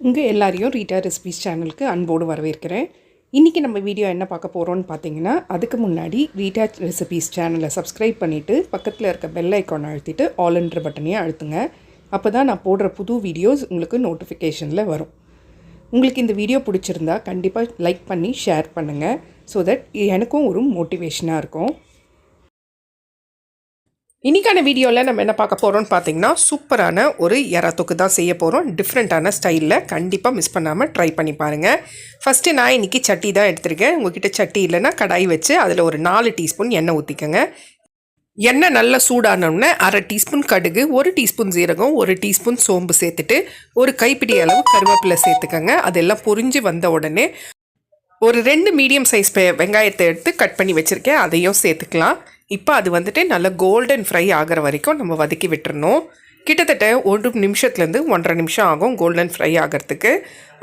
உங்கள் எல்லாரையும் Rita recipes சேனலுக்கு அன்போடு வரவேற்கிறேன். இன்றைக்கி நம்ம வீடியோ என்ன பார்க்க போகிறோன்னு பார்த்தீங்கன்னா, அதுக்கு முன்னாடி ரீட்டா ரெசிபீஸ் சேனலை சப்ஸ்கிரைப் பண்ணிவிட்டு பக்கத்தில் இருக்க பெல் ஐக்கான் அழுத்திட்டு ஆல்ன்ற பட்டனையும் அழுத்துங்க. அப்போ தான் நான் போடுற புது வீடியோஸ் உங்களுக்கு நோட்டிஃபிகேஷனில் வரும். உங்களுக்கு இந்த வீடியோ பிடிச்சிருந்தா கண்டிப்பாக லைக் பண்ணி ஷேர் பண்ணுங்கள். ஸோ தட் எனக்கும் ஒரு மோட்டிவேஷனாக இருக்கும். இன்றைக்கான வீடியோவில் நம்ம என்ன பார்க்க போகிறோம்னு பார்த்தீங்கன்னா, சூப்பரான ஒரு எறா தொக்கு தான் செய்ய போகிறோம். டிஃப்ரெண்ட்டான ஸ்டைலில் கண்டிப்பாக மிஸ் பண்ணாமல் ட்ரை பண்ணி பாருங்கள். ஃபஸ்ட்டு நான் இன்றைக்கி சட்டி தான் எடுத்திருக்கேன். உங்கள்கிட்ட சட்டி இல்லைன்னா கடாய் வச்சு அதில் ஒரு 4 டீஸ்பூன் எண்ணெய் ஊற்றிக்கோங்க. எண்ணெய் நல்லா சூடானோடனே 1/2 டீஸ்பூன் கடுகு, 1 டீஸ்பூன் ஜீரகம், 1 டீஸ்பூன் சோம்பு சேர்த்துட்டு ஒரு கைப்பிடி அளவு கருவேப்பிலை சேர்த்துக்கோங்க. அதெல்லாம் பொரிஞ்சு வந்த உடனே ஒரு 2 மீடியம் சைஸ் வெங்காயத்தை எடுத்து கட் பண்ணி வச்சுருக்கேன், அதையும் சேர்த்துக்கலாம். இப்போ அது வந்துட்டு நல்லா கோல்டன் ஃப்ரை ஆகிற வரைக்கும் நம்ம வதக்கி விட்டுறணும். கிட்டத்தட்ட 1 நிமிஷத்துலேருந்து 1.5 நிமிஷம் ஆகும் கோல்டன் ஃப்ரை ஆகிறதுக்கு.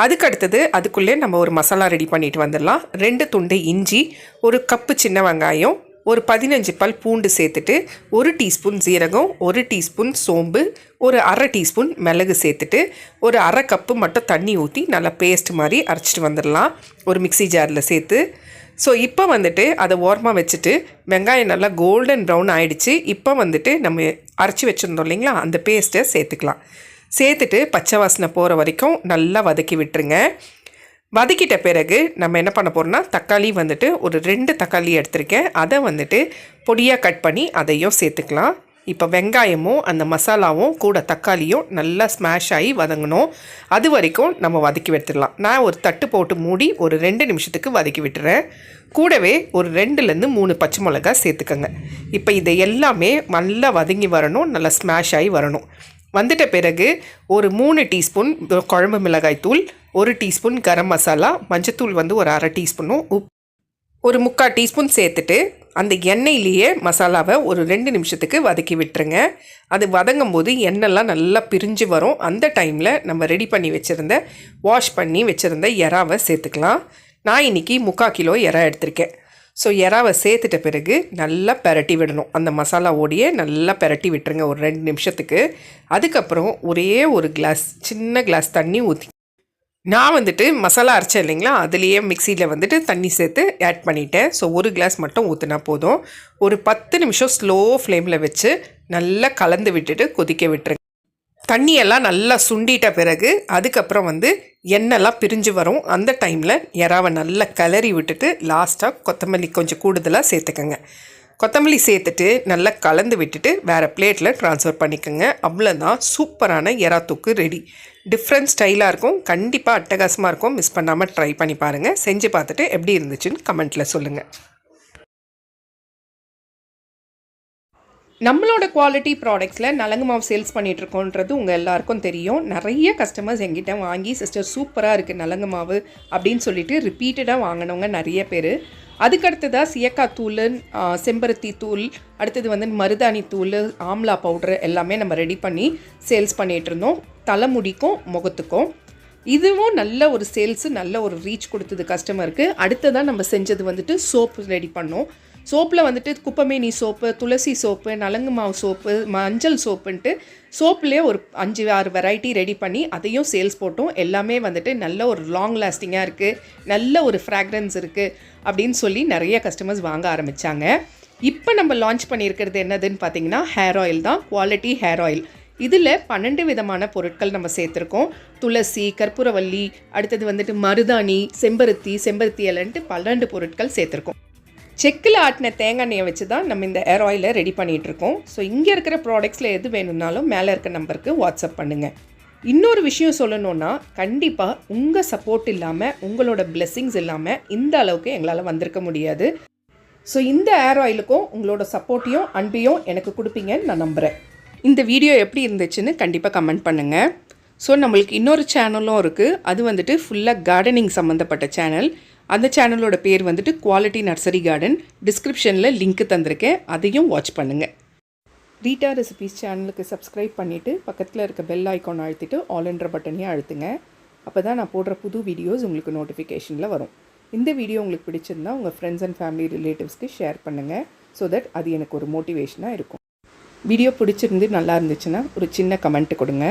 அதுக்கு அடுத்தது அதுக்குள்ளே நம்ம ஒரு மசாலா ரெடி பண்ணிட்டு வந்துடலாம். 2 துண்டு இஞ்சி, 1 கப்பு சின்ன வெங்காயம், ஒரு 15 பல் பூண்டு சேர்த்துட்டு 1 டீஸ்பூன் ஜீரகம், 1 டீஸ்பூன் சோம்பு, ஒரு 1/2 டீஸ்பூன் மிளகு சேர்த்துட்டு ஒரு 1/2 கப்பு மட்டும் தண்ணி ஊற்றி நல்லா பேஸ்ட் மாதிரி அரைச்சிட்டு வந்துடலாம் ஒரு மிக்சி ஜாரில் சேர்த்து. ஸோ இப்போ வந்துட்டு அதை ஓரமாக வச்சுட்டு வெங்காயம் நல்லா கோல்டன் ப்ரௌன் ஆகிடுச்சு. இப்போ வந்துட்டு நம்ம அரைச்சி வச்சுருந்தோம் இல்லைங்களா, அந்த பேஸ்ட்டை சேர்த்துக்கலாம். சேர்த்துட்டு பச்சை வாசனை போகிற வரைக்கும் நல்லா வதக்கி விட்டுருங்க. வதக்கிட்ட பிறகு நம்ம என்ன பண்ண போகிறோம்னா, தக்காளி வந்துட்டு ஒரு 2 தக்காளி எடுத்திருக்கேன். அதை வந்துட்டு பொடியாக கட் பண்ணி அதையும் சேர்த்துக்கலாம். இப்போ வெங்காயமும் அந்த மசாலாவும் கூட தக்காளியும் நல்லா ஸ்மாஷ் ஆகி வதங்கணும். அது வரைக்கும் நம்ம வதக்கி விட்டுடலாம். நான் ஒரு தட்டு போட்டு மூடி ஒரு 2 நிமிஷத்துக்கு வதக்கி விட்டுறேன். கூடவே ஒரு 2லேருந்து 3 பச்சை மிளகா சேர்த்துக்கோங்க. இப்போ இதை எல்லாமே நல்லா வதங்கி வரணும், நல்லா ஸ்மாஷ் ஆகி வரணும். வந்துட்ட பிறகு ஒரு 3 டீஸ்பூன் குழம்பு மிளகாய் தூள், 1 டீஸ்பூன் கரம் மசாலா, மஞ்சத்தூள் வந்து ஒரு 1/2 டீஸ்பூனும், ஒரு 3/4 டீஸ்பூன் சேர்த்துட்டு அந்த எண்ணெயிலேயே மசாலாவை ஒரு 2 நிமிஷத்துக்கு வதக்கி விட்டுருங்க. அது வதங்கும் போது எண்ணெய்லாம் நல்லா பிரிஞ்சு வரும். அந்த டைமில் நம்ம ரெடி பண்ணி வச்சுருந்த வாஷ் பண்ணி வச்சுருந்த எறாவை சேர்த்துக்கலாம். நான் இன்றைக்கி 3/4 கிலோ எறா எடுத்திருக்கேன். ஸோ எறாவை சேர்த்துட்ட பிறகு நல்லா பெரட்டி விடணும். அந்த மசாலாவோடையே நல்லா பெரட்டி விட்டுருங்க ஒரு 2 நிமிஷத்துக்கு. அதுக்கப்புறம் ஒரே ஒரு சின்ன கிளாஸ் தண்ணி ஊற்றி, நான் வந்துட்டு மசாலா அரைச்சேன் இல்லைங்களா, அதுலேயே மிக்சியில் வந்துட்டு தண்ணி சேர்த்து ஆட் பண்ணிட்டேன். ஸோ 1 கிளாஸ் மட்டும் ஊற்றினா போதும். ஒரு 10 நிமிஷம் ஸ்லோ ஃப்ளேமில் வச்சு நல்லா கலந்து விட்டுட்டு கொதிக்க விட்டுருங்க. தண்ணியெல்லாம் நல்லா சுண்டிட்ட பிறகு அதுக்கப்புறம் வந்து எண்ணெய்லாம் பிரிஞ்சு வரும். அந்த டைமில் எறாவை நல்லா கிளறி விட்டுட்டு லாஸ்ட்டாக கொத்தமல்லி கொஞ்சம் கூடுதலாக சேர்த்துக்கோங்க. கொத்தமல்லி சேர்த்துட்டு நல்லா கலந்து விட்டுட்டு வேறு பிளேட்டில் ட்ரான்ஸ்ஃபர் பண்ணிக்கோங்க. அவ்வளோதான், சூப்பரான எறா தொக்கு ரெடி. டிஃப்ரெண்ட் ஸ்டைலாக இருக்கும், கண்டிப்பாக அட்டகாசமாக இருக்கும். மிஸ் பண்ணாமல் ட்ரை பண்ணி பாருங்கள். செஞ்சு பார்த்துட்டு எப்படி இருந்துச்சுன்னு கமெண்ட்டில் சொல்லுங்கள். நம்மளோட குவாலிட்டி ப்ராடக்ட்ஸில் நலங்கு மாவு சேல்ஸ் பண்ணிகிட்ருக்கோன்றது உங்கள் எல்லாருக்கும் தெரியும். நிறைய கஸ்டமர்ஸ் எங்கிட்ட வாங்கி சிஸ்டர் சூப்பராக இருக்குது நலங்கு மாவு அப்படின்னு சொல்லிட்டு ரிப்பீட்டடாக வாங்கினவங்க நிறைய பேர். அதுக்கடுத்ததாக சியக்காய் தூள், செம்பருத்தி தூள், அடுத்தது வந்து மருதாணி தூள், ஆம்லா பவுட்ரு எல்லாமே நம்ம ரெடி பண்ணி சேல்ஸ் பண்ணிகிட்ருந்தோம். தலைமுடிக்கும் முகத்துக்கும் இதுவும் நல்ல ஒரு சேல்ஸு, நல்ல ஒரு ரீச் கொடுத்தது கஸ்டமருக்கு. அடுத்ததாக நம்ம செஞ்சது வந்துட்டு சோப்பு ரெடி பண்ணோம். சோப்பில் வந்துட்டு குப்பமேனி சோப்பு, துளசி சோப்பு, நலங்கு மாவு சோப்பு, மஞ்சள் சோப்புன்ட்டு சோப்புலேயே ஒரு 5-6 வெரைட்டி ரெடி பண்ணி அதையும் சேல்ஸ் போட்டோம். எல்லாமே வந்துட்டு நல்ல ஒரு லாங் லாஸ்டிங்காக இருக்குது, நல்ல ஒரு ஃப்ராக்ரன்ஸ் இருக்குது அப்படின்னு சொல்லி நிறைய கஸ்டமர்ஸ் வாங்க ஆரம்பித்தாங்க. இப்போ நம்ம லான்ச் பண்ணியிருக்கிறது என்னதுன்னு பார்த்தீங்கன்னா, ஹேர் ஆயில் தான். Quality hair oil. இதில் 12 விதமான பொருட்கள் நம்ம சேர்த்துருக்கோம். துளசி, கற்பூரவல்லி, அடுத்தது வந்துட்டு மருதாணி, செம்பருத்தி இலைன்ட்டு 12 பொருட்கள் சேர்த்துருக்கோம். செக்கில் ஆட்டின தேங்காய் எண்ணெயை வச்சு தான் நம்ம இந்த ஹேர் ஆயிலை ரெடி பண்ணிகிட்ருக்கோம். ஸோ இங்கே இருக்கிற ப்ராடக்ட்ஸில் எது வேணும்னாலும் மேலே இருக்க நம்பருக்கு வாட்ஸ்அப் பண்ணுங்கள். இன்னொரு விஷயம் சொல்லணுன்னா, கண்டிப்பாக உங்கள் சப்போர்ட் இல்லாமல், உங்களோட பிளெஸ்ஸிங்ஸ் இல்லாமல் இந்த அளவுக்கு எங்களால் வந்திருக்க முடியாது. ஸோ இந்த ஹேர் ஆயிலுக்கும் உங்களோட சப்போர்ட்டையும் அன்பையும் எனக்கு கொடுப்பீங்கன்னு நான் நம்புகிறேன். இந்த வீடியோ எப்படி இருந்துச்சுன்னு கண்டிப்பாக கமெண்ட் பண்ணுங்கள். ஸோ நம்மளுக்கு இன்னொரு சேனலும் இருக்குது. அது வந்துட்டு ஃபுல்லாக கார்டனிங் சம்மந்தப்பட்ட சேனல். அந்த சேனலோட பேர் வந்துட்டு குவாலிட்டி நர்சரி கார்டன். டிஸ்கிரிப்ஷனில் லிங்க் தந்திருக்கேன், அதையும் வாட்ச் பண்ணுங்கள். ரீட்டா ரெசிபீஸ் சேனலுக்கு சப்ஸ்கிரைப் பண்ணிவிட்டு பக்கத்தில் இருக்க பெல் ஐக்கான் அழுத்திட்டு ஆல்ன்ற பட்டனையும் அழுத்துங்க. அப்போ தான் நான் போடுற புது வீடியோஸ் உங்களுக்கு நோட்டிஃபிகேஷனில் வரும். இந்த வீடியோ உங்களுக்கு பிடிச்சிருந்தா உங்கள் ஃப்ரெண்ட்ஸ் அண்ட் ஃபேமிலி ரிலேட்டிவ்ஸ்க்கு ஷேர் பண்ணுங்கள். ஸோ தட் அது எனக்கு ஒரு மோட்டிவேஷனாக இருக்கும். வீடியோ பிடிச்சிருந்து நல்லா இருந்துச்சுன்னா ஒரு சின்ன கமெண்ட் கொடுங்க.